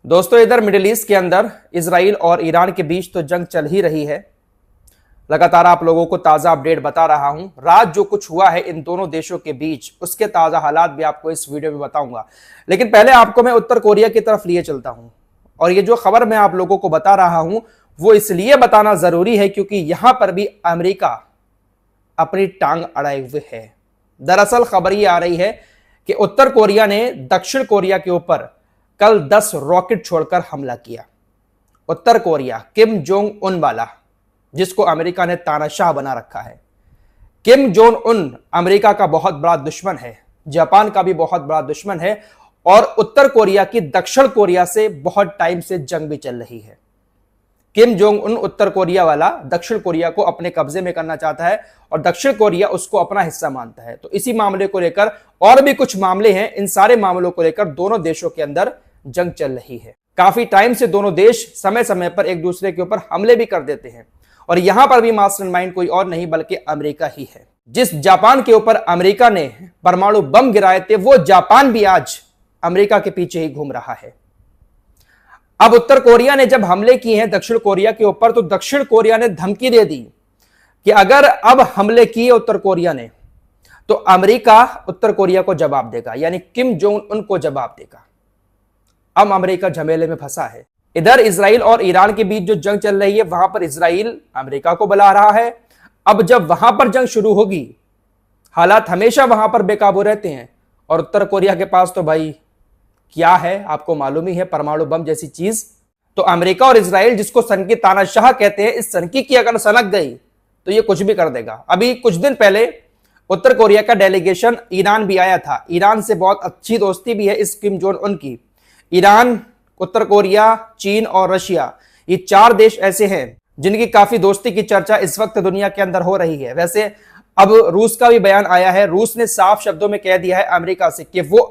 दोस्तों इधर middle east के अंदर इजराइल और ईरान के बीच तो जंग चल ही रही है। लगातार आप लोगों को ताजा अपडेट बता रहा हूं। रात जो कुछ हुआ है इन दोनों देशों के बीच उसके ताजा हालात भी आपको इस वीडियो में बताऊंगा। लेकिन पहले आपको मैं उत्तर कोरिया की तरफ लिए चलता हूं और ये जो खबर मैं आप लोगों को बता रहा हूं वो इसलिए बताना जरूरी है क्योंकि यहां पर भी अमेरिका अपनी टांग अड़ाए हुए है। दरअसल खबर ये आ रही है कि उत्तर कोरिया ने दक्षिण कोरिया के ऊपर कल 10 रॉकेट छोड़कर हमला किया। उत्तर कोरिया किम जोंग उन वाला, जिसको अमेरिका ने तानाशाह बना रखा है। किम जोंग उन अमेरिका का बहुत बड़ा दुश्मन है, जापान का भी बहुत बड़ा दुश्मन है और उत्तर कोरिया की दक्षिण कोरिया से बहुत टाइम से जंग भी चल रही है। किम जोंग उन उत्तर कोरिया वाला दक्षिण कोरिया को अपने कब्जे में करना चाहता है और दक्षिण कोरिया उसको अपना हिस्सा मानता है। तो इसी मामले को लेकर और भी कुछ मामले हैं, इन सारे मामलों को लेकर दोनों देशों के अंदर जंग चल रही है। काफी टाइम से दोनों देश समय समय पर एक दूसरे के ऊपर हमले भी कर देते हैं और यहां पर भी मास्टरमाइंड कोई और नहीं बल्कि अमेरिका ही है। जिस जापान के ऊपर अमेरिका ने परमाणु बम गिराए थे वो जापान भी आज अमेरिका के पीछे ही घूम रहा है। अब उत्तर कोरिया ने जब हमले किए हैं दक्षिण कोरिया के ऊपर तो दक्षिण कोरिया ने धमकी दे दी कि अगर अब हमले किए उत्तर कोरिया ने तो अमेरिका उत्तर कोरिया को जवाब देगा, यानी किम जोंग उनको जवाब देगा। अब अमेरिका झमेले में फंसा है। इधर इजराइल और ईरान के बीच जो जंग चल रही है वहां पर इजराइल अमेरिका को बुला रहा है। अब जब वहां पर जंग शुरू होगी, हालात हमेशा वहां पर बेकाबू रहते हैं और उत्तर कोरिया के पास तो भाई क्या है आपको मालूम ही है, परमाणु बम जैसी चीज। तो अमेरिका और इजराइल जिसको सनकी तानाशाह कहते हैं, इस सनकी की अगर सनक गई तो ये कुछ भी कर देगा। अभी कुछ दिन पहले उत्तर कोरिया का डेलीगेशन ईरान भी आया था। ईरान से बहुत अच्छी दोस्ती भी है इस किम जोंग उन की। ईरान, उत्तर कोरिया, चीन और रशिया, ये 4 देश ऐसे हैं जिनकी काफी दोस्ती की चर्चा इस वक्त दुनिया के अंदर हो रही है। वैसे अब रूस का भी बयान आया है। रूस ने साफ शब्दों में कह दिया है अमेरिका से कि वो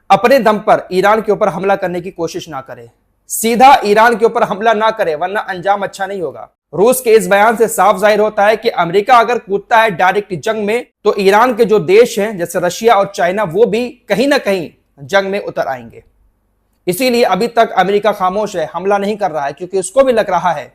अपने दम पर ईरान के ऊपर हमला करने की कोशिश ना करे, सीधा ईरान के ऊपर हमला ना करे वरना अंजाम अच्छा नहीं होगा। रूस के इस बयान से साफ जाहिर होता है कि अमेरिका अगर कूदता है डायरेक्ट जंग में तो ईरान के जो देश हैं जैसे रशिया और चाइना वो भी कहीं ना कहीं जंग में उतर आएंगे। इसीलिए अभी तक अमेरिका खामोश है, हमला नहीं कर रहा है क्योंकि उसको भी लग रहा है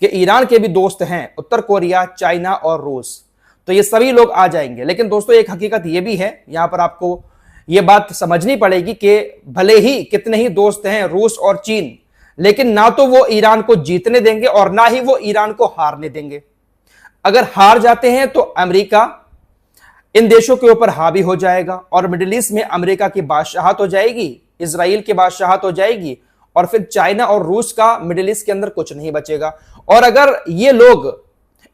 कि ईरान के भी दोस्त हैं उत्तर कोरिया, चाइना और रूस, तो ये सभी लोग आ जाएंगे। लेकिन दोस्तों एक हकीकत ये भी है, यहां पर आपको ये बात समझनी पड़ेगी कि भले ही कितने ही दोस्त हैं रूस और चीन, लेकिन ना तो वो ईरान को जीतने देंगे और ना ही वो ईरान को हारने देंगे। अगर हार जाते हैं तो अमेरिका इन देशों के ऊपर हावी हो जाएगा और मिडिल ईस्ट में अमेरिका की बादशाहत हो जाएगी, इजराइल की बादशाहत हो जाएगी और फिर चाइना और रूस का मिडिल ईस्ट के अंदर कुछ नहीं बचेगा। और अगर ये लोग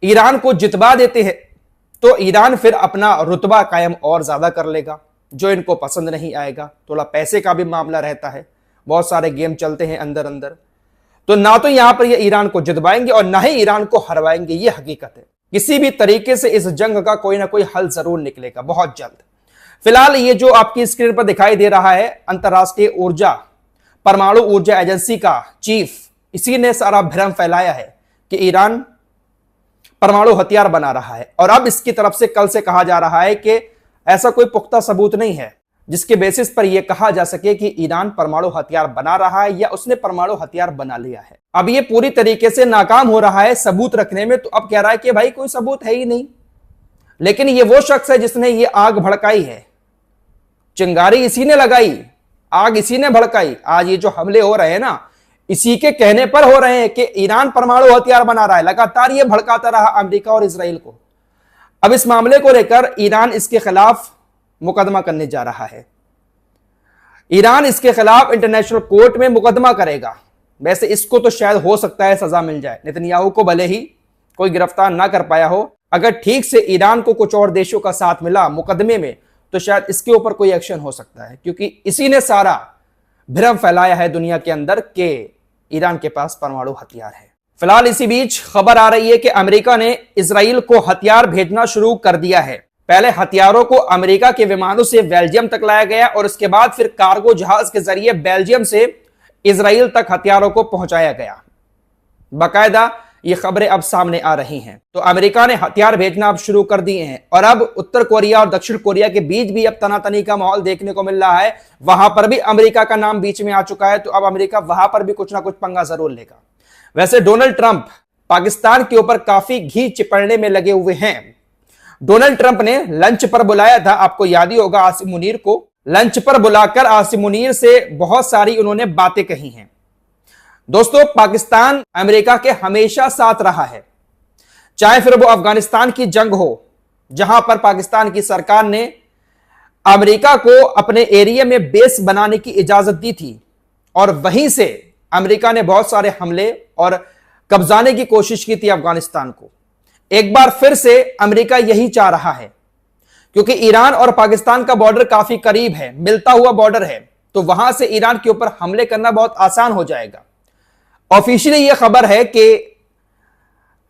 ईरान को जितवा देते हैं तो ईरान फिर अपना रुतबा कायम और ज्यादा कर लेगा, जो इनको पसंद नहीं आएगा। थोड़ा पैसे का भी मामला रहता है, बहुत सारे गेम चलते हैं अंदर अंदर। तो ना तो यहां पर ये ईरान को जितवाएंगे और ना ही ईरान को हरवाएंगे, ये हकीकत है। किसी भी तरीके से इस जंग का कोई ना कोई हल जरूर निकलेगा बहुत जल्द। फिलहाल ये जो आपकी स्क्रीन पर दिखाई दे रहा है अंतरराष्ट्रीय ऊर्जा परमाणु ऊर्जा एजेंसी का चीफ, इसी ने सारा भ्रम फैलाया है कि ईरान परमाणु हथियार बना रहा है। और अब इसकी तरफ से कल से कहा जा रहा है कि ऐसा कोई पुख्ता सबूत नहीं है जिसके बेसिस पर यह कहा जा सके कि ईरान परमाणु हथियार बना रहा है या उसने परमाणु हथियार बना लिया है। अब ये पूरी तरीके से नाकाम हो रहा है सबूत रखने में, तो अब कह रहा है कि भाई कोई सबूत है ही नहीं। लेकिन ये वो शख्स है जिसने ये आग भड़काई है, चिंगारी इसी ने लगाई, आग इसी ने भड़काई। आज ये जो हमले हो रहे हैं ना, इसी के कहने पर हो रहे हैं कि ईरान परमाणु हथियार बना रहा है। लगातार ये भड़काता रहा अमेरिका और इजराइल को। अब इस मामले को लेकर ईरान इसके खिलाफ मुकदमा करने जा रहा है। ईरान इसके खिलाफ इंटरनेशनल कोर्ट में मुकदमा करेगा। वैसे इसको तो शायद हो सकता है सजा मिल जाए, नेतन्याहू को भले ही कोई गिरफ्तार ना कर पाया हो, अगर ठीक से ईरान को कुछ और देशों का साथ मिला मुकदमे में तो शायद इसके ऊपर कोई एक्शन हो सकता है, क्योंकि इसी ने सारा भ्रम फैलाया है दुनिया के अंदर कि ईरान के पास परमाणु हथियार है। फिलहाल इसी बीच खबर आ रही है कि अमेरिका ने इजराइल को हथियार भेजना शुरू कर दिया है। पहले हथियारों को अमेरिका के विमानों से बेल्जियम तक लाया गया और उसके बाद फिर कार्गो जहाज के जरिए बेल्जियम से इजराइल तक हथियारों को पहुंचाया गया। बाकायदा ये खबरें अब सामने आ रही हैं। तो अमेरिका ने हथियार भेजना अब शुरू कर दिए हैं और अब उत्तर कोरिया और दक्षिण कोरिया के बीच भी अब तनातनी का माहौल देखने को मिल रहा है। वहां पर भी अमेरिका का नाम बीच में आ चुका है, तो अब अमेरिका वहां पर भी कुछ ना कुछ पंगा जरूर लेगा। वैसे डोनाल्ड ट्रंप पाकिस्तान के ऊपर काफी घी चिपड़ने में लगे हुए हैं। डोनाल्ड ट्रंप ने लंच पर बुलाया था, आपको याद ही होगा, आसिम मुनीर को लंच पर बुलाकर आसिम मुनीर से बहुत सारी उन्होंने बातें कही हैं। दोस्तों, पाकिस्तान अमेरिका के हमेशा साथ रहा है, चाहे फिर वो अफगानिस्तान की जंग हो, जहां पर पाकिस्तान की सरकार ने अमेरिका को अपने एरिया में बेस बनाने की इजाजत दी थी और वहीं से अमेरिका ने बहुत सारे हमले और कब्जाने की कोशिश की थी अफगानिस्तान को। एक बार फिर से अमेरिका यही चाह रहा है, क्योंकि ईरान और पाकिस्तान का बॉर्डर काफी करीब है, मिलता हुआ बॉर्डर है, तो वहां से ईरान के ऊपर हमले करना बहुत आसान हो जाएगा। ऑफिशियली यह खबर है कि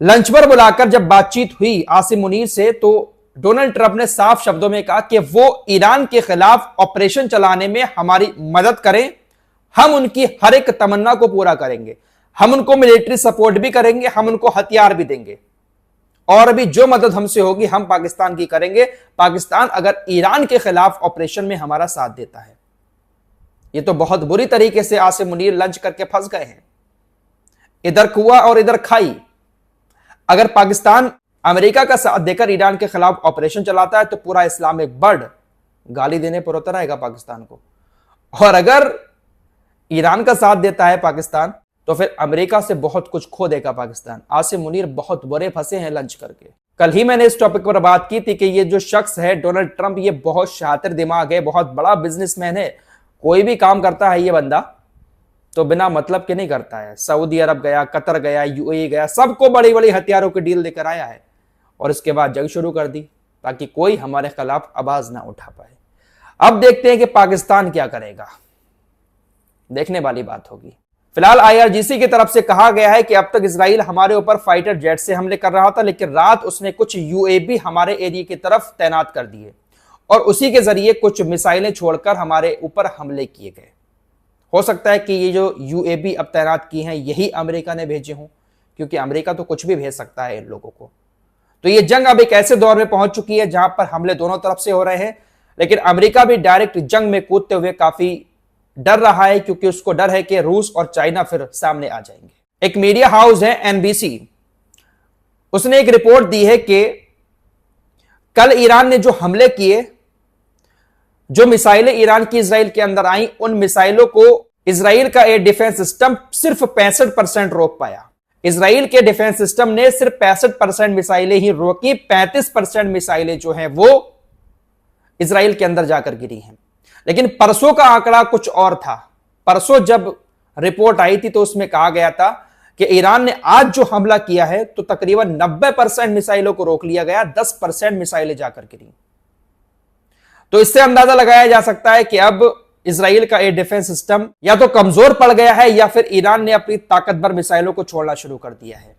लंच पर बुलाकर जब बातचीत हुई आसिम मुनीर से, तो डोनाल्ड ट्रंप ने साफ शब्दों में कहा कि वो ईरान के खिलाफ ऑपरेशन चलाने में हमारी मदद करें, हम उनकी हर एक तमन्ना को पूरा करेंगे, हम उनको मिलिट्री सपोर्ट भी करेंगे, हम उनको हथियार भी देंगे, और भी जो मदद हमसे होगी हम पाकिस्तान की करेंगे, पाकिस्तान अगर ईरान के खिलाफ ऑपरेशन में हमारा साथ देता है। यह तो बहुत बुरी तरीके से आसिम मुनीर लंच करके फंस गए हैं, इधर कुआं और इधर खाई। अगर पाकिस्तान अमेरिका का साथ देकर ईरान के खिलाफ ऑपरेशन चलाता है तो पूरा इस्लामिक वर्ल्ड गाली देने पर उतर आएगा पाकिस्तान को, और अगर ईरान का साथ देता है पाकिस्तान तो फिर अमेरिका से बहुत कुछ खो देगा पाकिस्तान। आसिम मुनीर बहुत बुरे फंसे हैं लंच करके। कल ही मैंने इस टॉपिक पर बात की थी कि ये जो शख्स है डोनाल्ड ट्रंप, ये बहुत शातिर दिमाग है, बहुत बड़ा बिजनेसमैन है। कोई भी काम करता है ये बंदा तो बिना मतलब के नहीं करता है। सऊदी अरब गया, कतर गया, यूएई गया, सबको बड़ी बड़ी हथियारों की डील देकर आया है और इसके बाद जंग शुरू कर दी ताकि कोई हमारे खिलाफ आवाज ना उठा पाए। अब देखते हैं कि पाकिस्तान क्या करेगा, देखने वाली बात होगी। फिलहाल आईआरजीसी की तरफ से कहा गया है कि अब तक इजराइल हमारे ऊपर फाइटर जेट से हमले कर रहा था, लेकिन रात उसने कुछ यूएवी हमारे एरिया की तरफ तैनात कर दिए और उसी के जरिए कुछ मिसाइलें छोड़कर हमारे ऊपर हमले किए गए। हो सकता है कि ये जो यूएवी अब तैनात की हैं यही अमेरिका ने भेजे हों, क्योंकि अमेरिका तो कुछ भी भेज सकता है इन लोगों को। तो ये जंग अब एक ऐसे दौर में पहुंच चुकी है जहां पर हमले दोनों तरफ से हो रहे हैं, लेकिन अमेरिका भी डायरेक्ट जंग में कूदते हुए काफी डर रहा है, क्योंकि उसको डर है कि रूस और चाइना फिर सामने आ जाएंगे। एक मीडिया हाउस है एनबीसी, उसने एक रिपोर्ट दी है कि कल ईरान ने जो हमले किए, जो मिसाइलें ईरान की इजराइल के अंदर आई, उन मिसाइलों को इजराइल का एयर डिफेंस सिस्टम सिर्फ 65% रोक पाया। इजराइल के डिफेंस सिस्टम ने सिर्फ 65% मिसाइलें ही रोकी, 35% मिसाइलें जो हैं वो इजराइल के अंदर जाकर गिरी हैं। लेकिन परसों का आंकड़ा कुछ और था। परसों जब रिपोर्ट आई थी तो उसमें कहा गया था कि ईरान ने आज जो हमला किया है तो तकरीबन 90% मिसाइलों को रोक लिया गया, 10% मिसाइलें जाकर गिरी। तो इससे अंदाजा लगाया जा सकता है कि अब इजराइल का एयर डिफेंस सिस्टम या तो कमजोर पड़ गया है या फिर ईरान ने अपनी ताकतवर मिसाइलों को छोड़ना शुरू कर दिया है।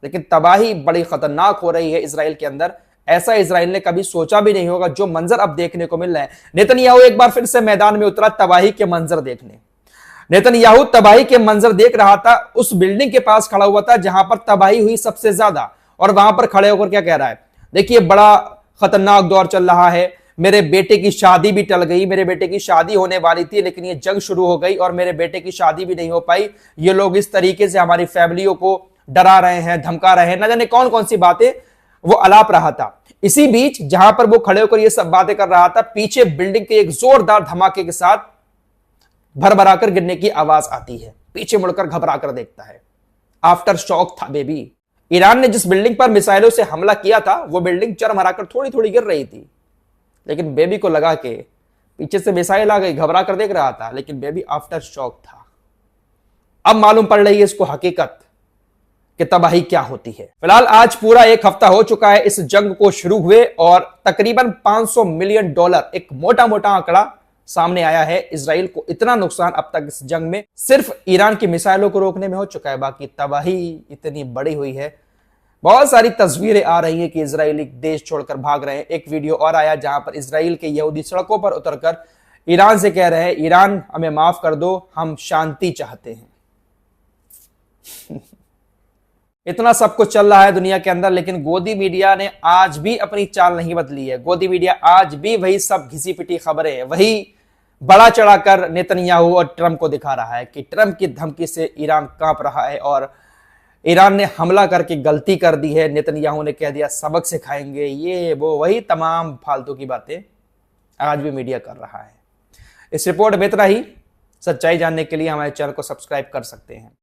लेकिन तबाही बड़ी खतरनाक हो रही है इजराइल के अंदर, ऐसा इजराइल ने कभी सोचा भी नहीं होगा। जो मंजर अब देखने को मिल रहा है, नेतन्याहू एक बार फिर से मैदान में उतरा तबाही के मंजर देखने। नेतन्याहू तबाही के मंजर देख रहा था, उस बिल्डिंग के पास खड़ा हुआ था जहां पर तबाही हुई सबसे ज्यादा, और वहां पर खड़े होकर क्या कह रहा है, देखिए बड़ा खतरनाक दौर चल रहा है, मेरे बेटे की शादी भी टल गई, मेरे बेटे की शादी होने वाली थी लेकिन ये जंग शुरू हो गई और मेरे बेटे की शादी भी नहीं हो पाई। ये लोग इस तरीके से हमारी फैमिलियों को डरा रहे हैं, धमका रहे हैं, न जाने कौन कौन सी बातें वो अलाप रहा था। इसी बीच जहां पर वो खड़े होकर ये सब बातें कर रहा था, पीछे बिल्डिंग के एक जोरदार धमाके के साथ भरभराकर गिरने की आवाज आती है। पीछे मुड़कर घबरा कर देखता है, आफ्टर शॉक था बेबी। ईरान ने जिस बिल्डिंग पर मिसाइलों से हमला किया था वो बिल्डिंग चरमराकर थोड़ी थोड़ी गिर रही थी, लेकिन बेबी को लगा कि पीछे से मिसाइल आ गई, घबरा कर देख रहा था, लेकिन बेबी आफ्टर शॉक था। अब मालूम पड़ रही है इसको हकीकत कि तबाही क्या होती है। फिलहाल आज पूरा एक हफ्ता हो चुका है इस जंग को शुरू हुए और तकरीबन $500 मिलियन, एक मोटा मोटा आंकड़ा सामने आया है। इजराइल को इतना नुकसान अब तक इस जंग में सिर्फ ईरान की मिसाइलों को रोकने में हो चुका है, बाकी तबाही इतनी बड़ी हुई है। बहुत सारी तस्वीरें आ रही है कि इजरायली देश छोड़कर भाग रहे हैं। एक वीडियो और आया जहां पर इजराइल के यहूदी सड़कों पर उतरकर ईरान से कह रहे हैं, ईरान हमें माफ कर दो, हम शांति चाहते हैं। इतना सब कुछ चल रहा है दुनिया के अंदर, लेकिन गोदी मीडिया ने आज भी अपनी चाल नहीं बदली है। गोदी मीडिया आज भी वही सब घिसी पिटी खबरें, वही बड़ा चढ़ाकर नेतन्याहू और ट्रंप को दिखा रहा है कि ट्रंप की धमकी से ईरान कांप रहा है और ईरान ने हमला करके गलती कर दी है, नेतन्याहू ने कह दिया सबक सिखाएंगे, ये वो वही तमाम फालतू की बातें आज भी मीडिया कर रहा है। इस रिपोर्ट में इतना ही। सच्चाई जानने के लिए हमारे चैनल को सब्सक्राइब कर सकते हैं।